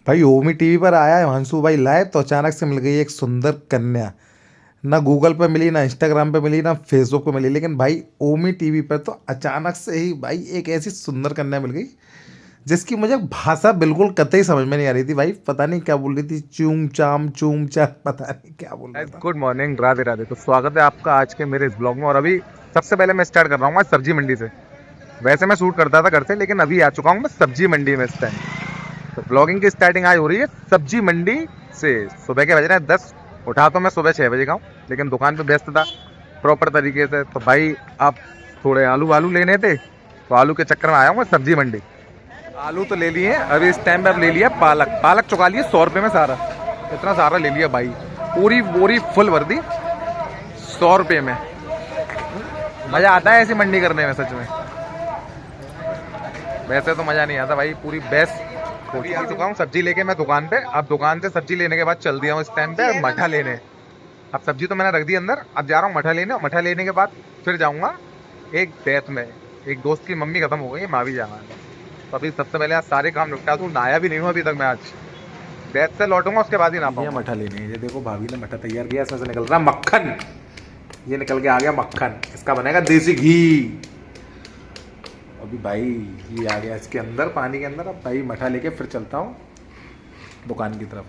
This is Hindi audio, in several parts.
भाई ओमी टीवी पर आया है हिमांशु भाई लाइव, तो अचानक से मिल गई एक सुंदर कन्या। ना गूगल पे मिली, ना इंस्टाग्राम पे मिली, ना फेसबुक पे मिली, लेकिन भाई ओमी टीवी पर तो अचानक से ही भाई एक ऐसी सुंदर कन्या मिल गई जिसकी मुझे भाषा बिल्कुल कतई समझ में नहीं आ रही थी। भाई पता नहीं क्या बोल रही थी, चूम चाम, पता नहीं क्या बोल रहा था। Good morning, Radhe Radhe. तो स्वागत है आपका आज के मेरे इस ब्लॉग में। और अभी सबसे पहले मैं स्टार्ट कर रहा हूँ आज सब्जी मंडी से। वैसे मैं शूट करता था घर से, लेकिन अभी आ चुका हूँ मैं सब्जी मंडी में इस टाइम। तो ब्लॉगिंग की स्टार्टिंग आज हो रही है सब्जी मंडी से। सुबह के बज रहे हैं 10। उठा तो मैं सुबह 6 बजे का हूँ, लेकिन दुकान पे व्यस्त था प्रॉपर तरीके से। तो भाई आप थोड़े आलू वालू लेने थे, तो आलू के चक्कर में आया हूँ मैं सब्जी मंडी। आलू तो ले लिए हैं, अभी इस टाइम पे अब ले लिया पालक। पालक चुका लिए 100 रुपये में सारा। इतना सारा ले लिया भाई, पूरी बोरी फुल भर दी 100 रुपये में। मजा आता है ऐसी मंडी करने में सच में। वैसे तो मजा नहीं आता भाई, पूरी बेस्ट। आ चुका हूँ सब्जी लेके मैं दुकान पे। अब दुकान से सब्जी लेने के बाद चल दिया हूँ इस टाइम पे मठा लेने। अब सब्जी तो मैंने रख दी अंदर, अब जा रहा हूँ मठा लेने। मठा लेने के बाद फिर जाऊँगा एक डेथ में। एक दोस्त की मम्मी खत्म हो गई है, माँ भी जाना है। तो अभी सबसे पहले आज सारे काम निपटा दूँ। नहाया भी नहीं हूँ अभी तक मैं। आज डेथ से लौटूंगा उसके बाद ही ना ये पाऊंगा। मठा लेने, ये देखो भाभी ने मठा तैयार किया, इसमें से निकल रहा मक्खन। ये निकल के आ गया मक्खन, इसका बनेगा देसी घी। अभी भाई ये आ गया इसके अंदर, पानी के अंदर। अब भाई मठा लेके फिर चलता हूँ दुकान की तरफ।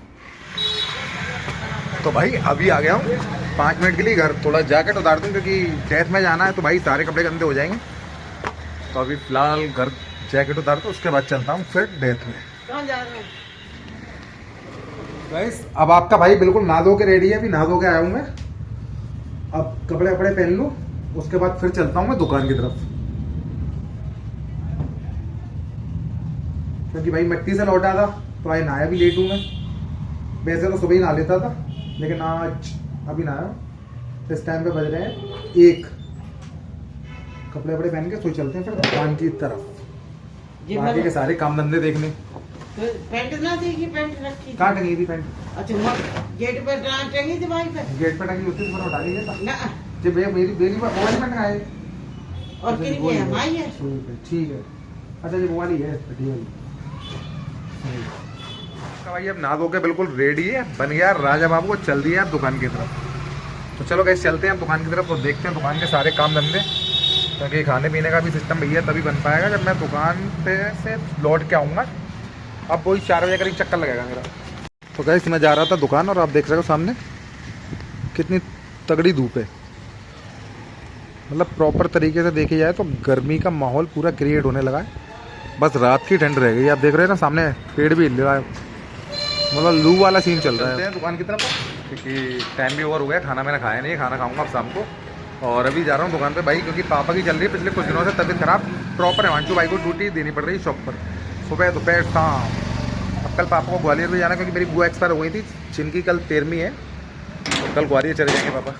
तो भाई अभी आ गया हूँ 5 मिनट के लिए घर। थोड़ा जैकेट उतार दूँ क्योंकि डेथ में जाना है, तो भाई सारे कपड़े गंदे हो जाएंगे। तो अभी फिलहाल घर जैकेट उतार दो, उसके बाद चलता हूँ फिर डेथ में। कहाँ जा रहे हो? गाइस अब आपका भाई बिल्कुल नहा धो के रेडी है। अभी नहा धो के आया हूँ मैं। अब कपड़े वपड़े पहन लूँ, उसके बाद फिर चलता हूँ मैं दुकान की तरफ। क्योंकि भाई मिट्टी से लौटा था तो आज नहाया भी लेट हूँ मैं। वैसे तो सुबह ही नहा लेता था, लेकिन आज अभी नहाया। इस टाइम पे बज रहे हैं 1। कपड़े वपड़े पहन के सो चलते हैं फिर दुकान की तरफ, बाकी के सारे काम धंधे देखने। तो पैंट ना देखी, पैंट रखी थी। कहाँ टंगी थी पैंट? अच्छा वहाँ गेट पर टंगी थी भाई पे। गेट पे टंगी होती तो उठा लीजिए। ना जब मेरी मेरी वो वाली पैंट आए। और किन की है? भाई है। ठीक है। अच्छा ये वो वाली है, बढ़िया वाली। तो भाई अब नहा धो के बिल्कुल रेडी है, बन गया राजा बाबू को। चल दिया अब दुकान की तरफ। तो चलो गाइस चलते हैं अब दुकान की तरफ। तो देखते हैं दुकान के सारे काम धंधे, क्योंकि खाने पीने का भी सिस्टम भैया तभी बन पाएगा जब मैं दुकान पे से लौट के आऊँगा। अब वही 4 बजे करीब चक्कर लगेगा मेरा। तो गाइस मैं जा रहा था दुकान, और आप देख रहे हो सामने कितनी तगड़ी धूप है। मतलब प्रॉपर तरीके से देखी जाए तो गर्मी का माहौल पूरा क्रिएट होने लगा है। बस रात की ठंड रह गई। आप देख रहे हैं ना सामने पेड़ भी हिल रहा है, मतलब लू वाला सीन चल रहा चलते है। हैं दुकान की तरफ, क्योंकि टाइम भी ओवर हो गया। खाना मैंने खाया नहीं है, खाना खाऊंगा अब शाम को। और अभी जा रहा हूँ दुकान पे भाई, क्योंकि पापा की चल रही है पिछले कुछ दिनों से तबीयत खराब। प्रॉपर हिमांशु भाई को ड्यूटी देनी पड़ रही है शॉप पर, सुबह दोपहर शाम। अब कल पापा को ग्वालियर भी जाना, क्योंकि मेरी बुआ एक्सपायर हो गई थी, जिनकी कल 13वीं है। तो कल ग्वालियर चले जाएंगे पापा।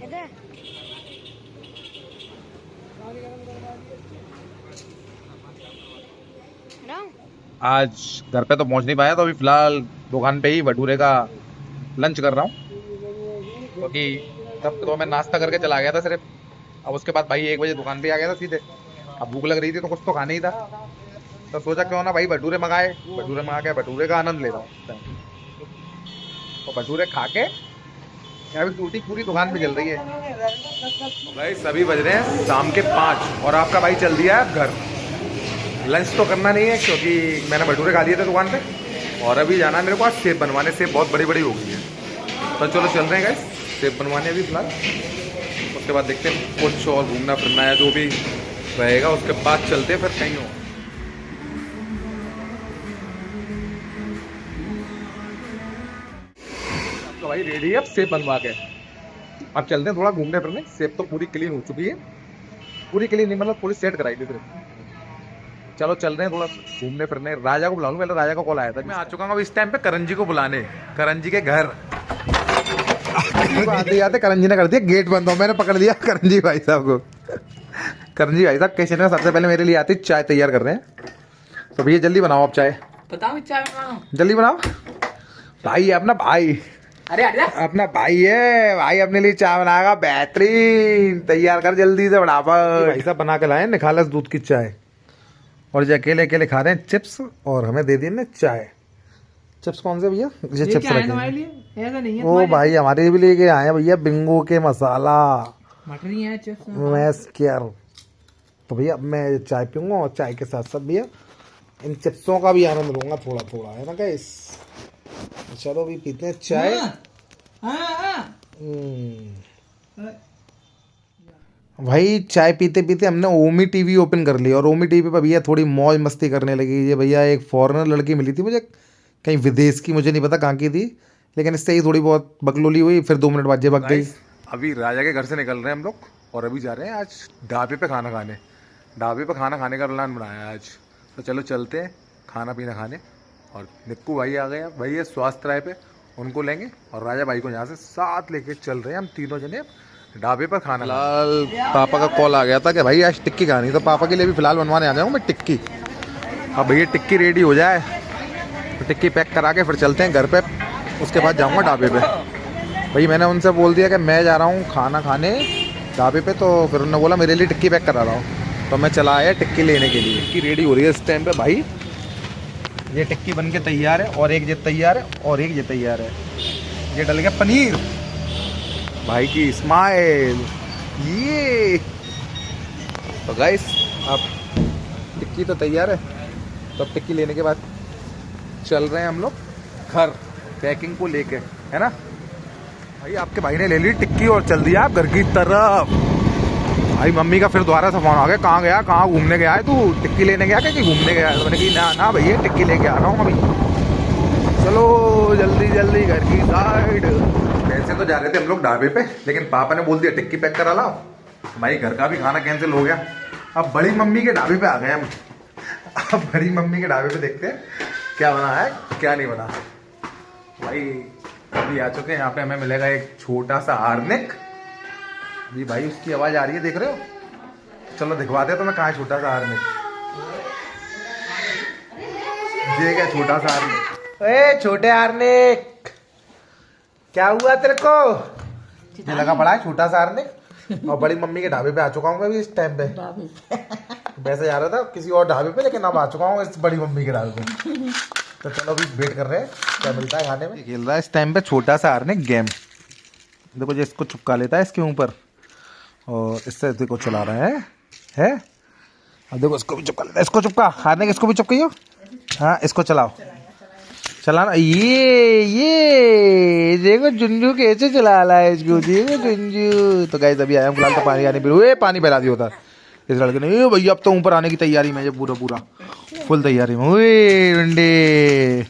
इधर आज घर पे तो पहुंच नहीं पाया, तो अभी फिलहाल दुकान पे ही भटूरे का लंच कर रहा हूँ, क्योंकि तब तो मैं नाश्ता करके चला गया था सिर्फ। अब उसके बाद भाई 1 बजे दुकान पे आ गया था सीधे। अब भूख लग रही थी तो कुछ तो खाना ही था, तो सोचा क्यों ना भाई भटूरे मंगाए। भटूरे मंगा के भटूरे का आनंद ले रहा हूँ। तो भटूरे खा के अभी ड्यूटी पूरी दुकान पे चल रही है। भाई सभी बज रहे हैं शाम के 5, और आपका भाई चल दिया है घर। लंच तो करना नहीं है, क्योंकि मैंने भटूरे खा लिए थे दुकान पे। और अभी जाना है मेरे को आज सेब बनवाने। सेब बहुत बड़ी बड़ी हो गई है, तो चलो चल रहे हैं गाइस सेब बनवाने अभी फिलहाल। उसके बाद देखते हैं कुछ और घूमना फिरना है जो भी रहेगा, उसके बाद चलते हैं फिर कहीं और। तो भाई रेडी है अब सेब बनवा के। अब चलते हैं थोड़ा घूमने फिरने। सेब तो पूरी क्लीन हो चुकी है, पूरी क्लीन नहीं मतलब पूरी सेट कराई थी सिर्फ। चलो चल रहे हैं थोड़ा घूमने फिरने। राजा को बुला लूं, पहले राजा का कॉल आया था। मैं आ चुका हूँ अब इस टाइम पे करण जी को बुलाने, करण जी के घर। आते आते करण जी ने कर दिया गेट बंद, हो मैंने पकड़ लिया करण जी भाई साहब को। करण जी भाई साहब किचन में सबसे पहले मेरे लिए आती चाय तैयार कर रहे हैं। तो भैया जल्दी बनाओ आप चाय। बताओ चाय बनाओ, जल्दी बनाओ। भाई है अपना भाई, अरे अरे अपना भाई है भाई, अपने लिए चाय बनाएगा बेहतरीन। तैयार कर जल्दी से बना भाई साहब। बना के लाए निखालस दूध की चाय, और जो अकेले अकेले खा रहे हैं चिप्स, और हमें दे दिए ना चाय। चिप्स कौन से भैया? ये चिप्स क्या है रखे तुम्हारे हैं। लिए? ऐसा नहीं है ओ भाई हमारे लिए भी लेके आए हैं भैया बिंगो के मसाला मटरी है चिप्स। Mess care. तो भैया अब मैं चाय पीऊंगा, और चाय के साथ साथ भैया इन चिप्सों का भी आनंद लूंगा थोड़ा थोड़ा, है ना गाइस। चलो भी पीते हैं चाय। भाई चाय पीते पीते हमने ओमी टीवी ओपन कर लिया, और ओमी टीवी पर भैया थोड़ी मौज मस्ती करने लगी। ये भैया एक फॉरेनर लड़की मिली थी मुझे, कहीं विदेश की, मुझे नहीं पता कहाँ की थी, लेकिन इससे ही थोड़ी बहुत बकलोली हुई। फिर 2 मिनट बाद ये भाग गई। अभी राजा के घर से निकल रहे हैं हम लोग, और अभी जा रहे हैं आज ढाबे पे खाना खाने। ढाबे पे खाना खाने का प्लान बनाया आज। तो चलो चलते हैं खाना पीना खाने। और निक्कू भाई आ गए हैं, भाई ये स्वास्थ्य राय पे, उनको लेंगे, और राजा भाई को यहाँ से साथ लेके चल रहे हैं हम तीनों जने ढाबे पर खाना। फिलहाल पापा का कॉल आ गया था कि भाई आज टिक्की खानी, तो पापा के लिए भी फिलहाल बनवाने आ जाऊँगा मैं टिक्की। अब भैया टिक्की रेडी हो जाए तो टिक्की पैक करा के फिर चलते हैं घर पे, उसके बाद जाऊँगा ढाबे पे। भाई मैंने उनसे बोल दिया कि मैं जा रहा हूँ खाना खाने ढाबे पे, तो फिर उन्होंने बोला मेरे लिए टिक्की पैक करा रहा हूँ। तो मैं चला आया टिक्की लेने के लिए। टिक्की रेडी हो रही है इस टाइम पे भाई। ये टिक्की बन के तैयार है, और एक ये तैयार है, और एक ये तैयार है। ये डल गया पनीर, भाई की स्माइल ये। तो गाइस अब टिक्की तो तैयार है, तो अब टिक्की लेने के बाद चल रहे हैं हम लोग घर पैकिंग को लेके, है ना भाई। आपके भाई ने ले ली टिक्की और चल दिया आप घर की तरफ। भाई मम्मी का फिर दोबारा से फोन आ गया, कहाँ गया, कहाँ घूमने गया है तू? टिक्की लेने गया क्या कि घूमने गया? तो मैंने कहा ना भैया टिक्की लेके आ रहा हूँ अभी। चलो जल्दी जल्दी घर की साइड। वैसे तो जा रहे थे हम लोग ढाबे पे, लेकिन पापा ने बोल दिया टिक्की पैक करा लाओ। भाई घर का भी खाना कैंसिल हो गया। अब बड़ी मम्मी के ढाबे पे आ गए हम। अब बड़ी मम्मी के ढाबे पे देखते हैं क्या बना है क्या नहीं बना। भाई अभी आ चुके हैं यहाँ पे, हमें मिलेगा एक छोटा सा हार्निक। जी भाई उसकी आवाज आ रही है, देख रहे हो? चलो दिखवाते तो मैं कहाँ है छोटा सा हार्निक। ये क्या छोटा सा हार्निक? ए छोटे हार्निक, क्या हुआ तेरे को? ये लगा पड़ा है छोटा सा हार्निक। और बड़ी मम्मी के ढाबे पे आ चुका हूँ मैं भी इस टाइम पे। वैसे जा रहा था किसी और ढाबे पे, लेकिन अब आ चुका हूँ इस बड़ी मम्मी के ढाबे पे। तो चलो अभी वेट कर रहे हैं क्या मिलता है खाने में। खेल रहा है इस टाइम पे छोटा सा हार्निक गेम। देखो जो इसको चिपका लेता है इसके ऊपर, और इससे देखो चला रहा है। अब देखो इसको भी चिपका लेता है, इसको चिपका, हार्निक इसको भी चिपकाइयो। हाँ इसको चलाओ, चलाना। ये देखो जुंजू कैसे चला रहा है इसको, देखो जुंजू। तो गाइस अभी आया हूँ फिलहाल, तो पानी आने पी पानी पिला दिया होता इस लड़के ने। ये भैया अब तो ऊपर आने की तैयारी में, ये पूरा फुल तैयारी में। ओए रंडे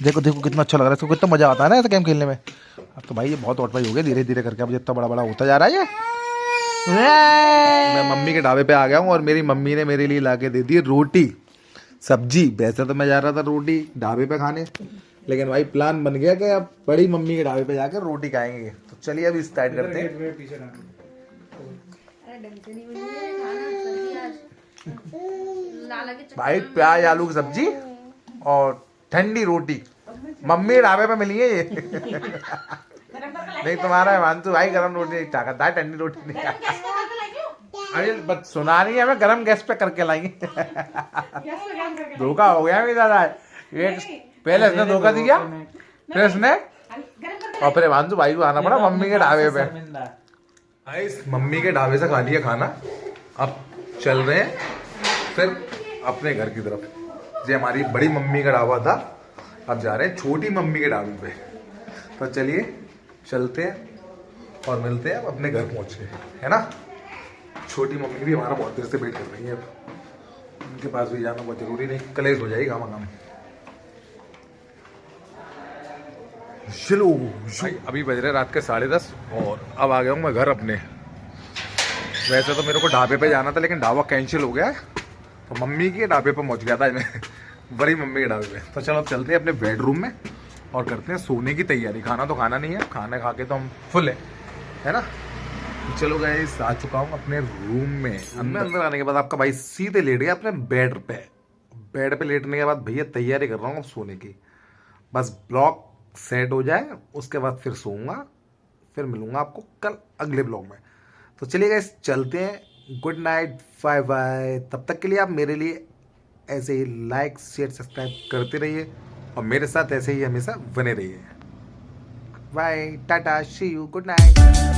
देखो देखो कितना अच्छा लग रहा है इसको, कितना मजा आता है ना ऐसा गेम खेलने में। अब तो भाई ये बहुत ऑटवाई हो गया धीरे धीरे करके, अब जितना बड़ा बड़ा होता जा रहा है ये। मैं मम्मी के ढाबे पे आ गया हूँ, और मेरी मम्मी ने मेरे लिए लाके दे दी रोटी सब्जी। वैसे तो मैं जा रहा था रोटी ढाबे पे खाने, लेकिन भाई प्लान बन गया कि अब बड़ी मम्मी के ढाबे पे जाकर रोटी खाएंगे। तो चलिए अभी स्टार्ट करते हैं। भाई प्याज आलू की सब्जी और ठंडी रोटी मम्मी ढाबे पे मिली है ये। नहीं तुम्हारा है मानतू भाई, गरम रोटी नहीं चाहता है, ठंडी रोटी नहीं चाहता। अरे बस सुना नहीं है, हमें गरम गैस पे करके लाएंगे। धोखा हो गया मेरा दादा, पहले इसने धोखा दिया, फिर इसने, और फिर मानतू भाई को आना पड़ा मम्मी के ढाबे पे। भाई मम्मी के ढाबे से खा लिया खाना, अब चल रहे हैं फिर अपने घर की तरफ। ये हमारी बड़ी मम्मी का ढाबा था, अब जा रहे हैं छोटी मम्मी के ढाबे पे। तो चलिए चलते हैं और मिलते हैं अब अपने घर पहुंचे, है ना। छोटी मम्मी भी हमारा बहुत देर से वेट कर रही है, अब उनके पास भी जाना बहुत जरूरी, नहीं कलेश हो जाएगी गामा गाम। चलो अभी बज रहे रात के 10:30 और अब आ गया हूँ मैं घर अपने। वैसे तो मेरे को ढाबे पे जाना था, लेकिन ढाबा कैंसिल हो गया है, तो मम्मी के ढाबे पर पहुंच गया था मैं बड़ी मम्मी के ढाबे पे। तो चलो अब चलते हैं अपने बेडरूम में और करते हैं सोने की तैयारी। खाना तो खाना नहीं है, खाना खा के तो हम फुल है ना। तो चलो गाइस, आ चुका हूँ अपने रूम में। अंदर आने के बाद आपका भाई सीधे लेट गया अपने बेड पे। बेड पे लेटने के बाद भैया तैयारी कर रहा हूँ अब सोने की। बस ब्लॉग सेट हो जाए उसके बाद फिर सोऊंगा, फिर मिलूंगा आपको कल अगले ब्लॉग में। तो चलिए गाइस चलते हैं, गुड नाइट, बाय बाय। तब तक के लिए आप मेरे लिए ऐसे ही लाइक शेयर सब्सक्राइब करते रहिए और मेरे साथ ऐसे ही हमेशा बने रहिए। Bye, tata, see you, good night.